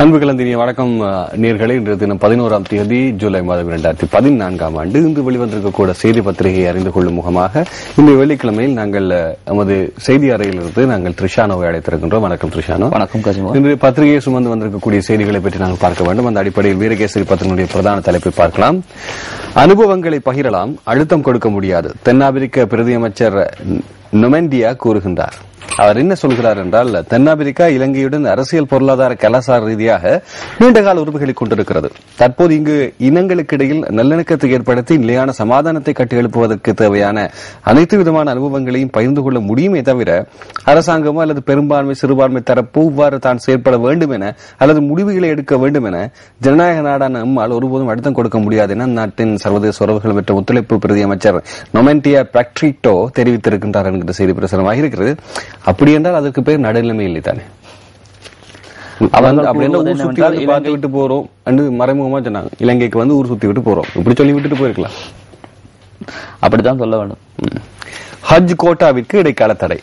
அன்பு கலந்தினிய வணக்கம் நேயர்களே. இன்றைய தினம் 11ஆம் தேதி ஜூலை மாதம் 2014ஆம் ஆண்டு இன்று வெளிவந்திருக்கக்கூட செய்தி பத்திரிகையை அறிந்து கொள்ளும் முகமாக இந்த வெள்ளிக்கிழமையில் நாங்கள் நமது செய்தி அறையிலிருந்து நாங்கள் த்ரிஷானோவை அழைத்திருக்கின்றோம். வணக்கம் த்ரிஷானோ. வணக்கம் கஜிமோ. இன்று பத்திரிகையை சுமந்து வந்திருக்கக்கூடிய செய்திகளை பற்றி நாங்கள் பார்க்க வேண்டும். அந்த அடிப்படையில் வீரகேசரி பத்திரிகையுடைய பிரதான தலைப்பை பார்க்கலாம். அனுபவங்களை பகிரலாம், அழுத்தம் கொடுக்க முடியாது. தென்னாப்பிரிக்க பிரதியமைச்சர் நொமெண்டியா கூறுகின்றார். அவர் என்ன சொல்கிறார் என்றால், தென்னாப்பிரிக்கா இலங்கையுடன் அரசியல், பொருளாதார, கலாச்சார ரீதியாக நீண்டகால உறவுகளை கொண்டிருக்கிறது. தற்போது இங்கு இனங்களுக்கு இடையில் நல்லிணக்கத்தை ஏற்படுத்தி நிலையான சமாதானத்தை கட்டியெழுப்புவதற்கு தேவையான அனைத்து விதமான அனுபவங்களையும் பகிர்ந்து கொள்ள முடியுமே தவிர, அரசாங்கமோ அல்லது பெரும்பான்மை சிறுபான்மை தரப்பு இவ்வாறு தான் செயற்பட வேண்டும் என அல்லது முடிவுகளை எடுக்க வேண்டும் என ஜனநாயக நாடான நம்மால் ஒருபோதும் அழுத்தம் கொடுக்க முடியாது என நாட்டின் சர்வதேச உறவுகள் மற்றும் ஒத்துழைப்பு பிரதி அமைச்சர் நொமெண்டியா பிராக்ட்ரிட்டோ தெரிவித்திருக்கின்றார் என்கிற செய்தி பிரசுரமாக இருக்கிறது. அப்படி என்றால் அதற்கு பேர் நடுநிலைமை இல்லை தானே. பார்த்து விட்டு போறோம் என்று மறைமுகமா சொன்னாங்க. இலங்கைக்கு வந்து ஊர் சுத்தி விட்டு போறோம், இப்படி சொல்லி விட்டுட்டு போயிருக்கலாம். அப்படித்தான் சொல்ல வேண்டும். ஹஜ் கோட்டாவிற்கு இடைக்கால தடை.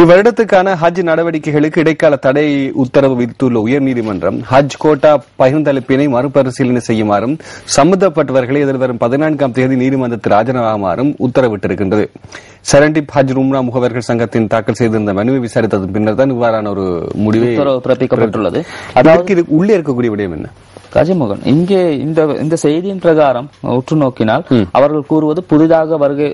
இவ்வருடத்துக்கான ஹஜ் நடவடிக்கைகளுக்கு இடைக்கால தடை உத்தரவு விதித்துள்ள உயர்நீதிமன்றம் ஹஜ் கோட்டா பகிர்ந்தளிப்பினை மறுபரிசீலனை செய்யுமாறும் சம்பந்தப்பட்டவர்களை எதிர்வரும் 14ஆம் தேதி நீதிமன்றத்தில் ஆஜராகுமாறும் உத்தரவிட்டிருக்கின்றது. சரண்டிப் ஹஜ் உம்ரா முகவர்கள் சங்கத்தின் தாக்கல் செய்திருந்த மனுவை விசாரித்ததன் பின்னர் தான் இவ்வாறான ஒரு முடிவு பிறப்பிக்கப்பட்டுள்ளது. அதாவது இது உள்ளே இருக்கக்கூடிய விடயம் என்ன கஜமோகன், இங்கே இந்த செய்தியின் பிரகாரம் உற்று நோக்கினால் அவர்கள் கூறுவது புதிதாக வருகை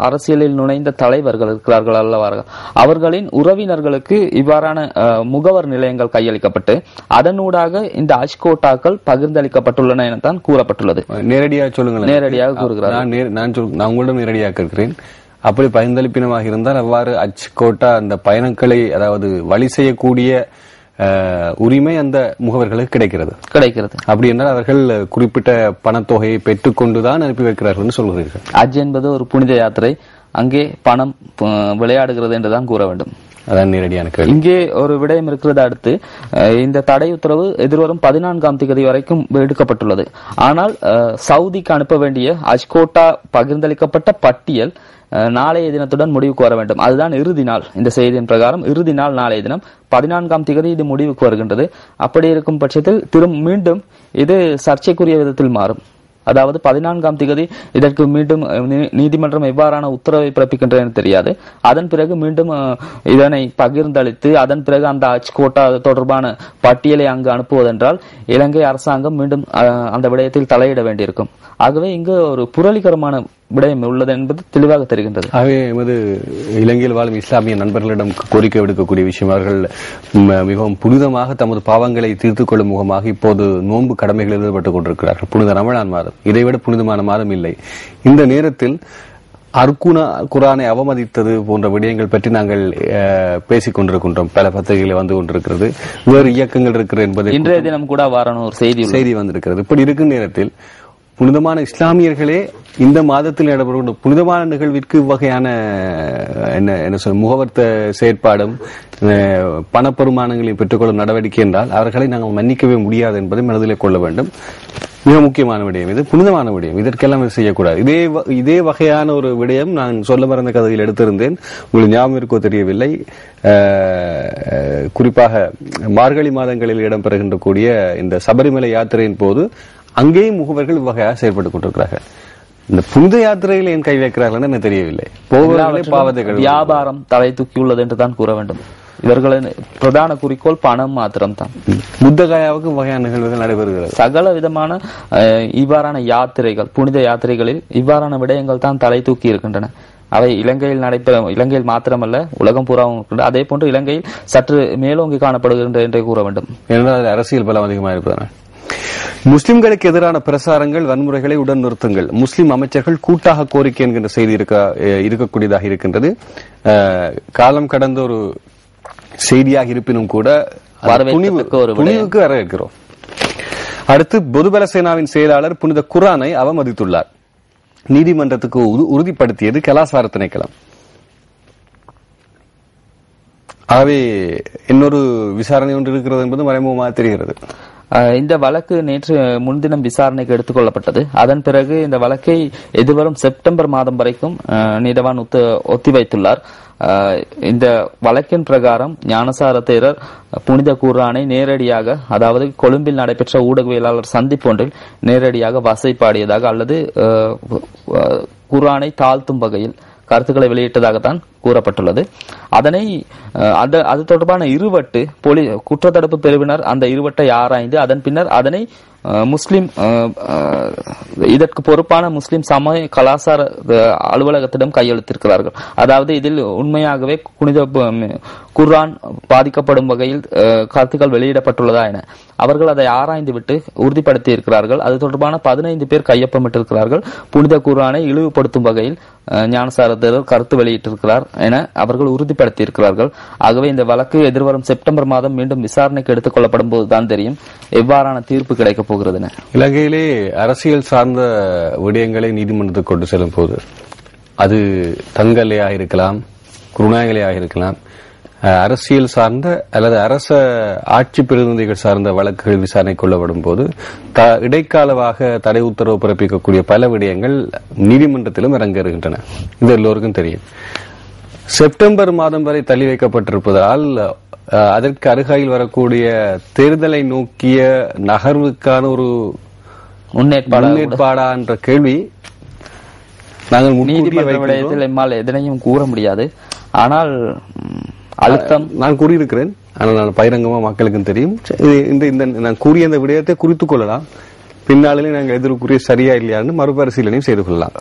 அரசியலில் நுழைந்த தலைவர்கள் இருக்கிறார்கள் அல்லவார்கள், அவர்களின் உறவினர்களுக்கு இவ்வாறான முகவர் நிலையங்கள் கையளிக்கப்பட்டு அதனூடாக இந்த ஹஜ் கோட்டாக்கள் பகிர்ந்தளிக்கப்பட்டுள்ளன எனத்தான் கூறப்பட்டுள்ளது. நேரடியாக சொல்லுங்கள். நேரடியாக கூறுகிறார். நான் உங்களிடம் நேரடியாக கேட்கிறேன். அப்படி பயன்தளிப்பினமாக இருந்தால் அவ்வாறு ஹஜ் கோட்டா அந்த பயணங்களை அதாவது வழி செய்யக்கூடிய உரிமை அந்த முகவர்களுக்கு கிடைக்கிறது. அப்படி என்றால் அவர்கள் குறிப்பிட்ட பணத்தொகையை பெற்றுக்கொண்டுதான் அனுப்பி வைக்கிறார்கள் சொல்கிறீர்கள். ஹஜ் என்பது ஒரு புனித யாத்திரை, அங்கே பணம் விளையாடுகிறது என்றுதான் கூற வேண்டும். அதான் நேரடியான கேள்வி. இங்கே ஒரு விடயம் இருக்கிறது. அடுத்து இந்த தடை உத்தரவு எதிர்வரும் 14ஆம் தேதி வரைக்கும் எடுக்கப்பட்டுள்ளது. ஆனால் சவுதிக்கு அனுப்ப வேண்டிய ஹஜ் கோட்டா பகிர்ந்தளிக்கப்பட்ட பட்டியல் நாளைய தினத்துடன் முடிவுக்கு வர வேண்டும். அதுதான் இறுதி நாள். இந்த செய்தியின் பிரகாரம் இறுதி நாள் நாளைய தினம் 14ஆம் தேதி இது முடிவுக்கு வருகின்றது. அப்படி இருக்கும் பட்சத்தில் மீண்டும் இது சர்ச்சைக்குரிய விதத்தில் மாறும். அதாவது 14ஆம் தேதி இதற்கு மீண்டும் நீதிமன்றம் எவ்வாறான உத்தரவை பிறப்பிக்கின்றது தெரியாது. அதன் பிறகு மீண்டும் இதனை பகிர்ந்தளித்து அதன் பிறகு அந்த ஹஜ் கோட்டா தொடர்பான பட்டியலை அங்கு அனுப்புவதென்றால் இலங்கை அரசாங்கம் மீண்டும் அந்த விடயத்தில் தலையிட வேண்டியிருக்கும். ஆகவே இங்கு ஒரு புரளிகரமான விடயம் உள்ளது என்பது தெளிவாக தெரிகின்றது. ஆகவே எமது இலங்கையில் வாழும் இஸ்லாமிய நண்பர்களிடம் கோரிக்கை விடுக்கக்கூடிய விஷயம், அவர்கள் மிகவும் புனிதமாக தமது பாவங்களை தீர்த்துக் கொள்ளும் முகமாக இப்போது நோன்பு கடமைகளில் ஈடுபட்டுக் கொண்டிருக்கிறார்கள். புனித ரமலான் மாதம், இதைவிட புனிதமான மாதம் இல்லை. இந்த நேரத்தில் குரானை அவமதித்தது போன்ற விடயங்கள் பற்றி நாங்கள் பேசிக் கொண்டிருக்கின்றோம். பல பத்திரிகைகள் வந்து கொண்டிருக்கிறது, வேறு இயக்கங்கள் இருக்கிறது என்பது இன்றைய தினம் கூட வாரான ஒரு செய்தி வந்திருக்கிறது. இப்படி இருக்கும் நேரத்தில் புனிதமான இஸ்லாமியர்களே இந்த மாதத்தில் நடைபெறுகின்ற புனிதமான நிகழ்விற்கு வகையான முகவர்த்த செயற்பாடும் பணப்பெருமானங்களை பெற்றுக்கொள்ளும் நடவடிக்கை என்றால் அவர்களை நாங்கள் மன்னிக்கவே முடியாது என்பதை மனதிலே கொள்ள வேண்டும். மிக முக்கியமான விடயம் இது, புனிதமான விடயம். இதற்கெல்லாம் செய்யக்கூடாது. இதே வகையான ஒரு விடயம் நான் சொல்ல மறந்த கதையில் எடுத்திருந்தேன், உங்களுக்கு ஞாபகம் இருக்கோ தெரியவில்லை. குறிப்பாக மார்கழி மாதங்களில் இடம்பெறுகின்ற கூடிய இந்த சபரிமலை யாத்திரையின் போது அங்கேயும் முகவர்கள் வகையாக செயல்பட்டுக் கொண்டிருக்கிறார்கள். இந்த புனித யாத்திரையில் ஏன் கை வைக்கிறார்கள் என்று தெரியவில்லை. வியாபாரம் தலை தூக்கியுள்ளது என்றுதான் கூற வேண்டும். இவர்களின் பிரதான குறிக்கோள் பணம் மாத்திரம் தான். புத்தகாயாவுக்கு வகையான நிகழ்வுகள் நடைபெறுகிறது. சகல விதமான இவ்வாறான யாத்திரைகள், புனித யாத்திரைகளில் இவ்வாறான விடயங்கள் தான் தலை தூக்கி இருக்கின்றன. அவை இலங்கையில் மாத்திரமல்ல உலகம் பூராவும். அதே போன்று இலங்கையில் சற்று மேலோங்கி காணப்படுகின்ற என்றே கூற வேண்டும். ஏனென்றால் அரசியல் பலம் அதிகமாக இருப்பதனால். முஸ்லிம்களுக்கு எதிரான பிரசாரங்கள், வன்முறைகளை உடன் நிறுத்துங்கள். முஸ்லிம் அமைச்சர்கள் கூட்டாக கோரிக்கை என்கின்ற செய்தி இருக்கக்கூடியதாக இருக்கின்றது. காலம் கடந்த ஒரு செய்தியாக இருப்பினும் கூட துணிவுக்கு வரவேற்கிறோம். அடுத்து பொதுபல சேனாவின் செயலாளர் புனித குர்ஆனை அவமதித்துள்ளார். நீதிமன்றத்துக்கு உறுதிப்படுத்தியது கலாசார திணைக்களம். ஆகவே இன்னொரு விசாரணை ஒன்று இருக்கிறது என்பது மறைமுகமாக தெரிகிறது. இந்த வழக்கு நேற்று முன்தினம் விசாரணைக்கு எடுத்துக் கொள்ளப்பட்டது. அதன் பிறகு இந்த வழக்கை எதிர்வரும் செப்டம்பர் மாதம் வரைக்கும் நீதவான் ஒத்திவைத்துள்ளார். இந்த வழக்கின் பிரகாரம் ஞானசார தேரர் புனித குர்ஆனை நேரடியாக, அதாவது கொழும்பில் நடைபெற்ற ஊடகவியலாளர் சந்திப்பு ஒன்றில் நேரடியாக வசைப்பாடியதாக அல்லது குர்ஆனை தாழ்த்தும் வகையில் கருத்துக்களை வெளியிட்டதாகத்தான் கூறப்பட்டுள்ளது. அது தொடர்பான இருவட்டு குற்றத்தடுப்பு பிரிவினர் அந்த இருவட்டை ஆராய்ந்து அதன் பின்னர் அதனை முஸ்லிம் இதற்கு பொறுப்பான முஸ்லிம் சமய கலாச்சார அலுவலகத்திடம் கையெழுத்திருக்கிறார்கள். அதாவது இதில் உண்மையாகவே புனித குர்ஆன் பாதிக்கப்படும் வகையில் கருத்துக்கள் வெளியிடப்பட்டுள்ளதா என அவர்கள் அதை ஆராய்ந்துவிட்டு உறுதிப்படுத்தி இருக்கிறார்கள். அது தொடர்பான 15 பேர் கையொப்பமிட்டிருக்கிறார்கள். புனித குர்ஆனை இழிவுபடுத்தும் வகையில் ஞானசாரத்தர் கருத்து வெளியிட்டிருக்கிறார் என அவர்கள் உறுதிப்படுத்தி இருக்கிறார்கள். ஆகவே இந்த வழக்கு எதிர்வரும் செப்டம்பர் மாதம் மீண்டும் விசாரணைக்கு எடுத்துக் கொள்ளப்படும் போதுதான் தெரியும் எவ்வாறான தீர்ப்பு கிடைக்கப் போகிறது. இலங்கையிலே அரசியல் சார்ந்த விடயங்களை நீதிமன்றத்துக்கு கொண்டு செல்லும் போது அது தங்கலையாக இருக்கலாம், குருநாயகலையாக இருக்கலாம், அரசியல் சார்ந்த அல்லது அரச ஆட்சி பிரதிநிதிகள் சார்ந்த வழக்குகள் விசாரணை கொள்ளப்படும் போது இடைக்காலமாக தடை உத்தரவு பிறப்பிக்கக்கூடிய பல விடயங்கள் நீதிமன்றத்திலும் இறங்குகின்றன. இது எல்லோருக்கும் தெரியும். செப்டம்பர் மாதம் வரை தள்ளி வைக்கப்பட்டிருப்பதால் அதற்கு அருகாயில் வரக்கூடிய தேர்தலை நோக்கிய நகர்வுக்கான ஒரு முன்னேற்பாடா என்ற கேள்வி நாங்கள் நீதிமன்ற எம்மால் எதனையும் கூற முடியாது. ஆனால் அழுத்தம் நான் கூறியிருக்கிறேன். ஆனால் நான் பகிரங்கமா மக்களுக்கும் தெரியும். நான் கூறிய இந்த விடயத்தை குறித்துக் கொள்ளலாம். பின்னாலே நாங்கள் எதிர்கூறிய சரியா இல்லையான்னு மறுபரிசீலனையும் செய்து கொள்ளலாம்.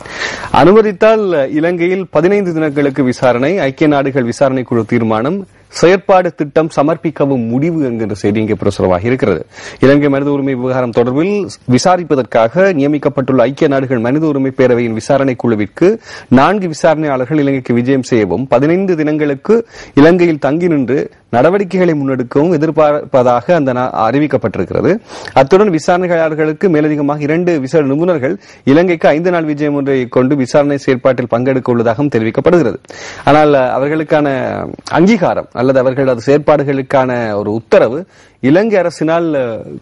அனுமதித்தால் இலங்கையில் 15 தினங்களுக்கு விசாரணை, ஐக்கிய நாடுகள் விசாரணை குழு தீர்மானம், செயற்பாடு திட்டம் சமர்ப்பிக்கவும் முடிவு என்கின்ற செய்தி இங்கே பிரசுரமாக இருக்கிறது. இலங்கை மனித உரிமை விவகாரம் தொடர்பில் விசாரிப்பதற்காக நியமிக்கப்பட்டுள்ள ஐக்கிய நாடுகள் மனித உரிமை பேரவையின் விசாரணை குழுவிற்கு 4 விசாரணையாளர்கள் இலங்கைக்கு விஜயம் செய்யவும் 15 தினங்களுக்கு இலங்கையில் தங்கி நின்று நடவடிக்கைகளை முன்னெடுக்கவும் எதிர்பார்ப்பதாக அந்த அறிவிக்கப்பட்டிருக்கிறது. அத்துடன் விசாரணையாளர்களுக்கு மேலதிகமாக 2 விசேட நிபுணர்கள் இலங்கைக்கு 5 நாள் விஜயம் ஒன்றை கொண்டு விசாரணை செயற்பாட்டில் பங்கெடுக்க உள்ளதாகவும் தெரிவிக்கப்படுகிறது. ஆனால் அவர்களுக்கான அங்கீகாரம் அல்லது அவர்களது செயற்பாடுகளுக்கான ஒரு உத்தரவு இலங்கை அரசினால்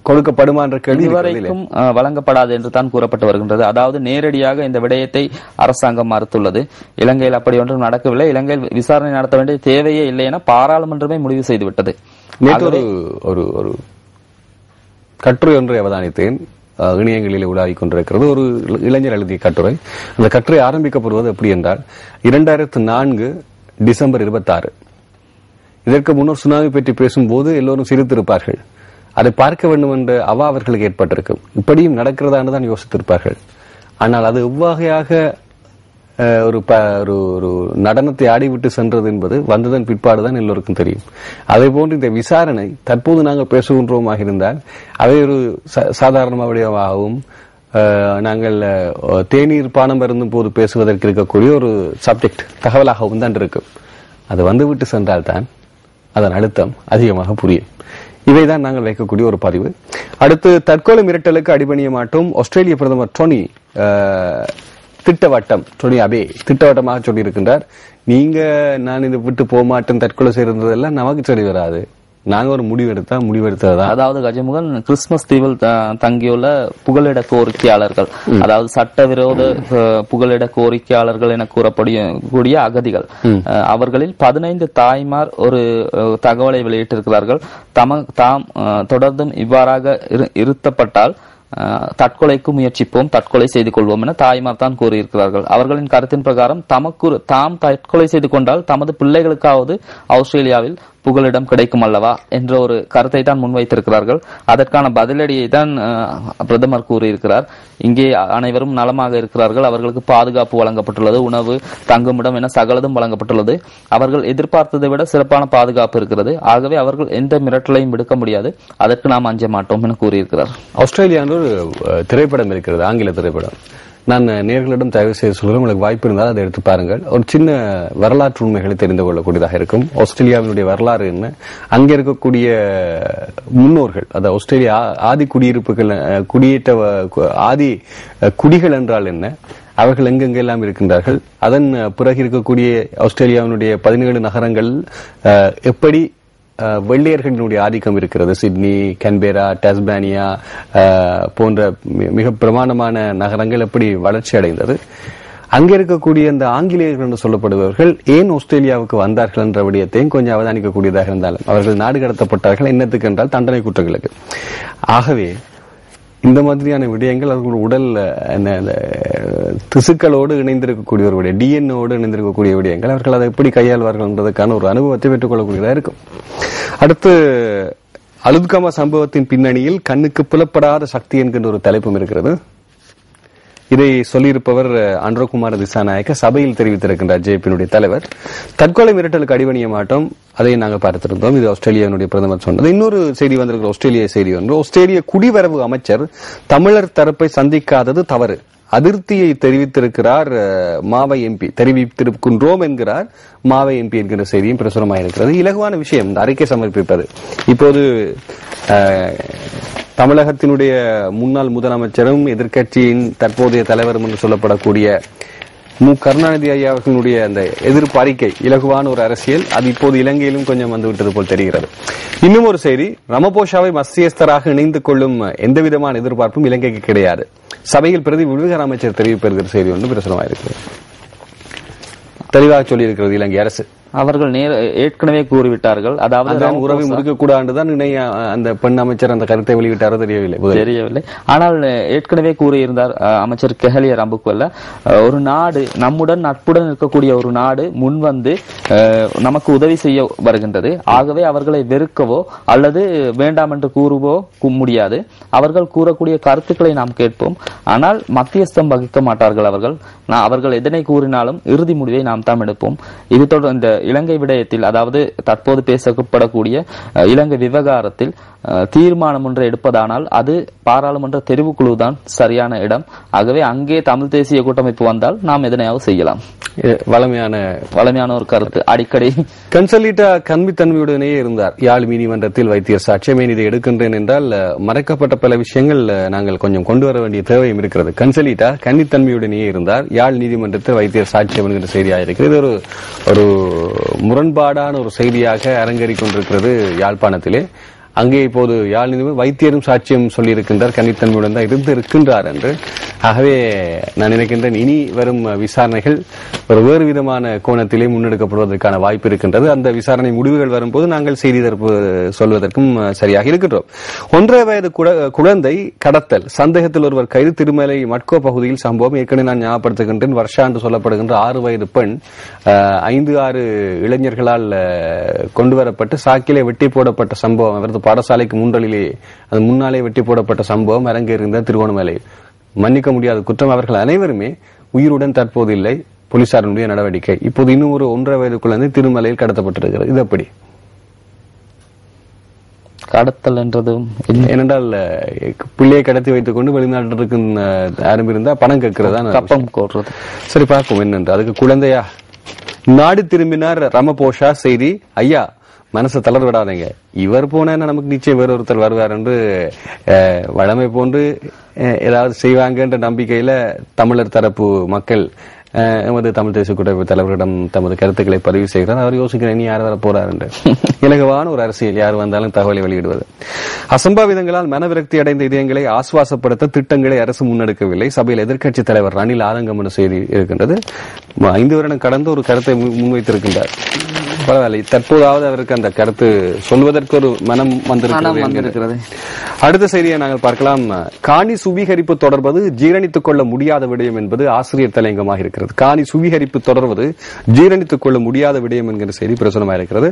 கொடுக்கப்படுமா என்ற கேள்வி இதுவரைக்கும் வழங்கப்படாது என்று தான் கூறப்பட்டு வருகின்றது. அதாவது நேரடியாக இந்த விடயத்தை அரசாங்கம் மறுத்துள்ளது. இலங்கையில் அப்படி ஒன்றும் நடக்கவில்லை. இலங்கையில் விசாரணை நடத்த வேண்டிய தேவையே இல்லை என பாராளுமன்றமே முடிவு செய்துவிட்டது. நேற்று ஒரு கட்டுரை ஒன்றை அவதானித்தேன். இணையங்களில் உலாவிக் கொண்டிருக்கிறது. ஒரு இளைஞர் எழுதிய கட்டுரை. அந்த கட்டுரை ஆரம்பிக்கப்படுவது எப்படி என்றால் 2004 டிசம்பர் 26. இதற்கு முன்னர் சுனாமி பற்றி பேசும்போது எல்லோரும் சிரித்திருப்பார்கள். அதை பார்க்க வேண்டும் என்ற அவா அவர்களுக்கு ஏற்பட்டிருக்கும். இப்படியும் நடக்கிறதான்னு தான் யோசித்திருப்பார்கள். ஆனால் அது எவ்வகையாக ஒரு நடனத்தை ஆடிவிட்டு சென்றது என்பது வந்ததன் பிற்பாடுதான் எல்லோருக்கும் தெரியும். அதே போன்று இந்த விசாரணை தற்போது நாங்கள் பேசுகின்றோமாக இருந்தால் அவை ஒரு சாதாரண விடயமாகவும் நாங்கள் தேநீர் பானம் அருந்தும் போது பேசுவதற்கு இருக்கக்கூடிய ஒரு சப்ஜெக்ட் தகவலாகவும் தான் இருக்கும். அது வந்துவிட்டு சென்றால்தான் அதன் அழுத்தம் அதிகமாக புரியும். இவைதான் நாங்கள் வைக்கக்கூடிய ஒரு பதிவு. அடுத்து தற்கொலை மிரட்டலுக்கு அடிபணிய மாட்டோம். ஆஸ்திரேலிய பிரதமர் டோனி அபே திட்டவட்டமாக சொல்லியிருக்கின்றார். நீங்க நான் இதை விட்டு போக மாட்டேன், தற்கொலை செய்யறதெல்லாம் நமக்கு சரி வராது. நாங்க ஒரு முடிவெடுத்ததா. அதாவது கஜமுகன் கிறிஸ்துமஸ் தீவில் தங்கியுள்ள புகலிட கோரிக்கையாளர்கள், அதாவது சட்டவிரோத புகலிட கோரிக்கையாளர்கள் என கூறக்கூடிய அகதிகள், அவர்களில் 15 தாய்மார் ஒரு தகவலை வெளியிட்டிருக்கிறார்கள். தாம் தொடர்ந்தும் இவ்வாறாக இருத்தப்பட்டால் தற்கொலைக்கு முயற்சிப்போம், தற்கொலை செய்து கொள்வோம் என தாய்மார் தான் கூறியிருக்கிறார்கள். அவர்களின் கருத்தின் பிரகாரம் தாம் தற்கொலை செய்து கொண்டால் தமது பிள்ளைகளுக்காவது ஆஸ்திரேலியாவில் புகலிடம் கிடைக்கும் அல்லவா என்ற ஒரு கருத்தை தான் முன்வைத்திருக்கிறார்கள். அதற்கான பதிலடியை தான் பிரதமர் கூறியிருக்கிறார். இங்கே அனைவரும் நலமாக இருக்கிறார்கள், அவர்களுக்கு பாதுகாப்பு வழங்கப்பட்டுள்ளது, உணவு, தங்குமிடம் என சகலதும் வழங்கப்பட்டுள்ளது, அவர்கள் எதிர்பார்த்ததை விட சிறப்பான பாதுகாப்பு இருக்கிறது, ஆகவே அவர்கள் எந்த மிரட்டலையும் விடுக்க முடியாது, அதற்கு நாம் அஞ்ச மாட்டோம் என கூறியிருக்கிறார். ஆஸ்திரேலியாவில் ஒரு திரைப்படம் இருக்கிறது, ஆங்கில திரைப்படம். நான் நேயர்களிடம் தயவு செய்து சொல்கிறேன், உங்களுக்கு வாய்ப்பு இருந்தால் அதை எடுத்து பாருங்கள். ஒரு சின்ன வரலாற்று உண்மைகளை தெரிந்து கொள்ளக்கூடியதாக இருக்கும். ஆஸ்திரேலியாவினுடைய வரலாறு என்ன, அங்கே இருக்கக்கூடிய முன்னோர்கள், அதாவது ஆஸ்திரேலியா ஆதி குடியிருப்புகள், ஆதி குடிகள் என்றால் என்ன, அவர்கள் எங்கெங்கெல்லாம் இருக்கின்றார்கள், அதன் பிறகு இருக்கக்கூடிய ஆஸ்திரேலியாவினுடைய 17 நகரங்கள் எப்படி வெள்ளையர்களினுடைய ஆதிக்கம் இருக்கிறது. சிட்னி, கேன்பேரா, டாஸ்மானியா போன்ற மிக பிரமாண்டமான நகரங்கள் எப்படி வளர்ச்சி அடைந்தது, அங்கே இருக்கக்கூடிய இந்த ஆங்கிலேயர்கள் என்று சொல்லப்படுபவர்கள் ஏன் ஆஸ்திரேலியாவுக்கு வந்தார்கள் என்ற விடயத்தையும் கொஞ்சம் அவதானிக்கக்கூடியதாக இருந்தாலும் அவர்கள் நாடு கடத்தப்பட்டார்கள் என்னத்துக்கு என்றால் தண்டனை குற்றங்களுக்கு. ஆகவே இந்த மாதிரியான விடயங்கள் அவர்கள் உடல் திசுக்களோடு இணைந்திருக்கக்கூடிய ஒரு விடயம், டிஎன்ஏவோடு இணைந்திருக்கக்கூடிய விடயங்கள் அவர்கள் அதை எப்படி கையாள்வார்கள் என்பதற்கான ஒரு அனுபவத்தை பெற்றுக் கொள்ளக்கூடியதாக இருக்கும். அடுத்து அலுத்கமா சம்பவத்தின் பின்னணியில் கண்ணுக்கு புலப்படாத சக்தி என்கின்ற ஒரு தலைப்பும் இருக்கிறது. இதை சொல்லியிருப்பவர் அன்ரோகுமார திசாநாயக்க சபையில் தெரிவித்திருக்கின்றார். ஜேபியினுடைய தலைவர். தற்கொலை மிரட்டலுக்கு அடிபணிய மாட்டோம், அதை நாங்கள் பார்த்திருந்தோம். இது ஆஸ்திரேலியாவுடைய பிரதமர் சொன்னது. இன்னொரு செய்தி வந்திருக்கிற ஆஸ்திரேலிய செய்தி ஒன்று. ஆஸ்திரேலிய குடிவரவு அமைச்சர் தமிழர் தரப்பை சந்திக்காதது தவறு, அதிருப்தியை தெரிவித்திருக்கிறார் மாவை எம்பி, தெரிவித்திருக்கின்றோம் என்கிறார் மாவை எம்பி என்கிற செய்தியும் பிரசுரமாக இருக்கிறது. இலகுவான விஷயம் இந்த அறிக்கை சமர்ப்பிப்பது. இப்போது தமிழகத்தினுடைய முன்னாள் முதலமைச்சரும் எதிர்க்கட்சியின் தற்போதைய தலைவரும் என்று சொல்லப்படக்கூடிய கருணாநிதி ஐயா அவர்களுடைய அந்த எதிர்ப்பு அறிக்கை இலகுவான ஒரு அரசியல், அது இப்போது இலங்கையிலும் கொஞ்சம் வந்துவிட்டது போல் தெரிகிறது. இன்னும் ஒரு செய்தி, ரமபோசாவை மத்தியஸ்தராக இணைந்து கொள்ளும் எந்தவிதமான எதிர்பார்ப்பும் இலங்கைக்கு கிடையாது. சபையில் பிரதி விவகார அமைச்சர் தெரிவிப்பதற்கு செய்தி ஒன்று பிரசுரமாயிருக்கிறது. தெளிவாக சொல்லியிருக்கிறது இலங்கை அரசு. அவர்கள் ஏற்கனவே கூறிவிட்டார்கள், அதாவது உறவை முறிக்கக்கூடாதுதான் அந்த பெண் அமைச்சர் அந்த கருத்தை வெளியிட்டாரோ தெரியவில்லை. ஆனால் ஏற்கனவே கூறியிருந்தார் அமைச்சர் கெஹலிய ரம்புக்வெல்ல, ஒரு நாடு நம்முடன் நட்புடன் இருக்கக்கூடிய ஒரு நாடு முன்வந்து நமக்கு உதவி செய்ய வருகின்றது. ஆகவே அவர்களை வெறுக்கவோ அல்லது வேண்டாம் என்று கூறுவோ முடியாது. அவர்கள் கூறக்கூடிய கருத்துக்களை நாம் கேட்போம், ஆனால் மத்தியஸ்தம் வகிக்க மாட்டார்கள் அவர்கள். அவர்கள் எதனை கூறினாலும் இறுதி முடிவை நாம் தான் எடுப்போம். இது தொடர்ந்து இந்த இலங்கை விடயத்தில், அதாவது தற்போது பேசப்படக்கூடிய இலங்கை விவகாரத்தில் தீர்மானம் ஒன்றை எடுப்பதானால் அது பாராளுமன்ற தெரிவுக்குழு தான் சரியான இடம். ஆகவே அங்கே தமிழ் தேசிய கூட்டமைப்பு வந்தால் நாம் எதனையாவது செய்யலாம். வளமையான ஒரு கருத்து. அடிக்கடி கன்சலிட்டா கன்மித்தன்மையுடனே இருந்தார் யாழ் நீதிமன்றத்தில் வைத்தியர் சாட்சியம். இதை எடுக்கின்றேன் என்றால் மறைக்கப்பட்ட பல விஷயங்கள் நாங்கள் கொஞ்சம் கொண்டு வர வேண்டிய தேவையும் இருக்கிறது. கன்சலிட்டா கன்னித்தன்மையுடனே இருந்தார் யாழ் நீதிமன்றத்தில் வைத்தியர் சாட்சியம் என்கிற செய்தியாக இருக்கிறது. இது ஒரு முரண்பாடான ஒரு செய்தியாக அரங்கேறிக் கொண்டிருக்கிறது யாழ்ப்பாணத்திலே. அங்கே இப்போது யாழ் நீதிமன்றம் வைத்தியரும் சாட்சியம் சொல்லியிருக்கின்றார், கன்னித்தன்மையுடன் தான் இருந்து இருக்கின்றார் என்று. ஆகவே நான் நினைக்கின்றேன் இனி வரும் விசாரணைகள் ஒரு வேறு விதமான கோணத்திலே முன்னெடுக்கப்படுவதற்கான வாய்ப்பு இருக்கின்றது. அந்த விசாரணை முடிவுகள் வரும்போது நாங்கள் செய்தி தரப்பு சொல்வதற்கும் சரியாக இருக்கின்றோம். 1.5 வயது குழந்தை கடத்தல் சந்தேகத்தில் ஒருவர் கைது. திருமலை மட்கோ பகுதியில் சம்பவம். ஏற்கனவே நான் ஞாபகப்படுத்துகின்றேன். வர்ஷா என்று சொல்லப்படுகின்ற 6 வயது பெண் 5-6 இளைஞர்களால் கொண்டுவரப்பட்டு சாக்கிலே வெட்டி போடப்பட்ட சம்பவம், அவரது பாடசாலைக்கு முன்னாலே வெட்டி போடப்பட்ட சம்பவம் அரங்கேறிந்த திருகோணமலை. மன்னிக்க முடியாத குற்றம். அவர்கள் அனைவருமே உயிருடன் தற்போது இல்லை. போலீசாருடைய நடவடிக்கை. இப்போது இன்னும் ஒரு 1.5 வயது குழந்தை திருமலையில் கடத்தப்பட்டிருக்கிறது. இது எப்படி கடத்தல் என்றதும் ஏனென்றால் பிள்ளையை கடத்தி வைத்துக் கொண்டு வெளிநாட்டிற்கு ஆரம்பிருந்தா பணம் கேட்கிறதா, கப்பம் கோர்றது. சரி, பார்ப்போம் என்னென்று. அதுக்கு குழந்தையா? நாடு திரும்பினார் ரமபோசா. செய்தி, ஐயா மனசை தளர விடாதீங்க, இவர் போனா நமக்கு நிச்சயம் வேற ஒருத்தர் வருவார் என்று வழமை போன்று ஏதாவது செய்வாங்கன்ற நம்பிக்கையில தமிழர் தரப்பு மக்கள் எமது தமிழ் தேசிய கூட்டமைப்பு தலைவரிடம் தமது கருத்துக்களை பதிவு செய்கிறார். அவர் யோசிக்கிறேன் இனி யார் வர போறார் என்று. இலகுவான ஒரு அரசியல், யார் வந்தாலும் தகவலை வெளியிடுவது. அசம்பாவிதங்களால் மனவிரக்தி அடைந்த இதயங்களை ஆசுவாசப்படுத்த திட்டங்களை அரசு முன்னெடுக்கவில்லை. சபையில் எதிர்க்கட்சி தலைவர் ரணில் ஆதங்கம் என்ற செய்தி இருக்கின்றது. 5 வருடம் கடந்து ஒரு கருத்தை முன்வைத்திருக்கின்றார். பரவாயில்லை, தற்போதாவது அவருக்கு அந்த கருத்து சொல்வதற்கு ஒரு மனம் வந்திருக்கிறது. அடுத்த செய்தியை நாங்கள் பார்க்கலாம். காணி சுவீகரிப்பு தொடர்வது ஜீரணித்துக் கொள்ள முடியாத விடயம் என்பது ஆசிரியர் தலையங்கமாக இருக்கிறது. காணி சுவீகரிப்பு தொடர்வது ஜீரணித்துக் கொள்ள முடியாத விடயம் என்கிற செய்தி பிரசுரமாக இருக்கிறது.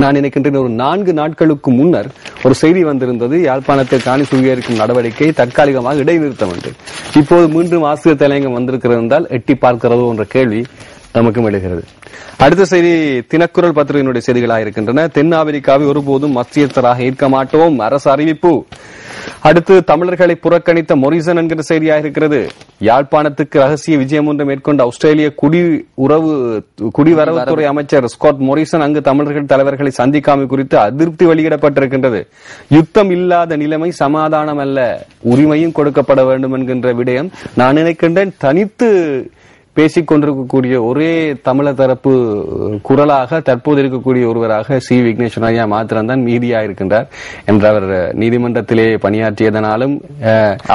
நான் நினைக்கின்றேன் ஒரு 4 நாட்களுக்கு முன்னர் ஒரு செய்தி வந்திருந்தது, யாழ்ப்பாணத்தில் காணி சுவீகரிக்கும் நடவடிக்கை தற்காலிகமாக இடைநிறுத்தம் என்று. இப்போது மீண்டும் ஆசிரியர் தலையங்கம் வந்திருக்கிறது என்றால் எட்டி பார்க்கிறதோ என்ற கேள்வி நமக்கும் எழுகிறது. அடுத்த செய்தி தினக்குரல் பத்திரிகையினுடைய செய்திகளாக இருக்கின்றன. தென் ஆப்பிரிக்காவை ஒருபோதும் மத்தியஸ்தராக ஏற்க மாட்டோம், அரசு அறிவிப்பு. அடுத்து தமிழர்களை புறக்கணித்த மொரிசன் என்கிற செய்தியாக இருக்கிறது. யாழ்ப்பாணத்துக்கு ரகசிய விஜயம் ஒன்று மேற்கொண்ட ஆஸ்திரேலிய குடிவரவுத்துறை அமைச்சர் ஸ்காட் மொரிசன் அங்கு தமிழர்கள் தலைவர்களை சந்திக்காமை குறித்து அதிருப்தி வெளியிடப்பட்டிருக்கின்றது. யுத்தம் இல்லாத நிலைமை சமாதானம் அல்ல, உரிமையும் கொடுக்கப்பட வேண்டும் என்கின்ற விடயம் நான் நினைக்கின்றேன் தனித்து பேசிக் கொண்டிருக்கக்கூடிய ஒரே தமிழர் தரப்பு குரலாக தற்போது இருக்கக்கூடிய ஒருவராக சி விக்னேஸ்வரன் ஐயா மாத்திரம்தான் மீதியா இருக்கின்றார் என்ற அவர் நீதிமன்றத்திலே பணியாற்றியதனாலும்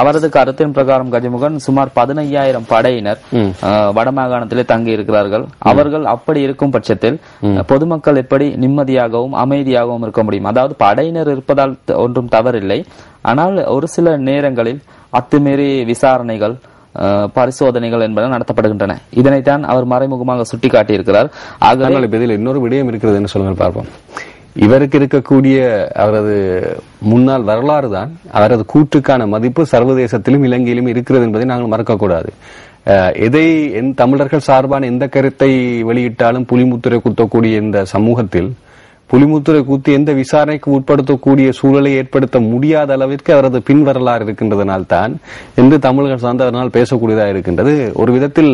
அவரது கருத்தின் பிரகாரம் கஜமுகன் சுமார் 15,000 படையினர் வடமாகாணத்திலே தங்கி இருக்கிறார்கள். அவர்கள் அப்படி இருக்கும் பட்சத்தில் பொதுமக்கள் எப்படி நிம்மதியாகவும் அமைதியாகவும் இருக்க முடியும்? அதாவது படையினர் இருப்பதால் ஒன்றும் தவறில்லை. ஆனால் ஒரு சில நேரங்களில் அத்துமீறி விசாரணைகள் பரிசோதனைகள் என்பன நடத்தப்படுகின்றன. இதனைத்தான் அவர் மறைமுகமாக சுட்டிக்காட்டியிருக்கிறார். ஆகவே இதில் இன்னொரு விடயம் இருக்கிறது என்று சொல்லுங்கள் பார்ப்போம். இவருக்கு இருக்கக்கூடிய அவரது முன்னாள் வரலாறு தான் அவரது கூற்றுக்கான மதிப்பு சர்வதேசத்திலும் இலங்கையிலும் இருக்கிறது என்பதை நாங்கள் மறக்கக்கூடாது. எதை தமிழர்கள் சார்பான எந்த கருத்தை வெளியிட்டாலும் புலிமுத்திரை குத்தக்கூடிய இந்த சமூகத்தில் புலிமுத்திரை குத்தி எந்த விசாரணைக்கு உட்படுத்தக்கூடிய சூழலை ஏற்படுத்த முடியாத அளவிற்கு அவரது பின் வரலாறு இருக்கின்றதனால் தான் என்று தமிழர்கள் சார்ந்தவர்களால் பேசக்கூடியதாக இருக்கின்றது. ஒரு விதத்தில்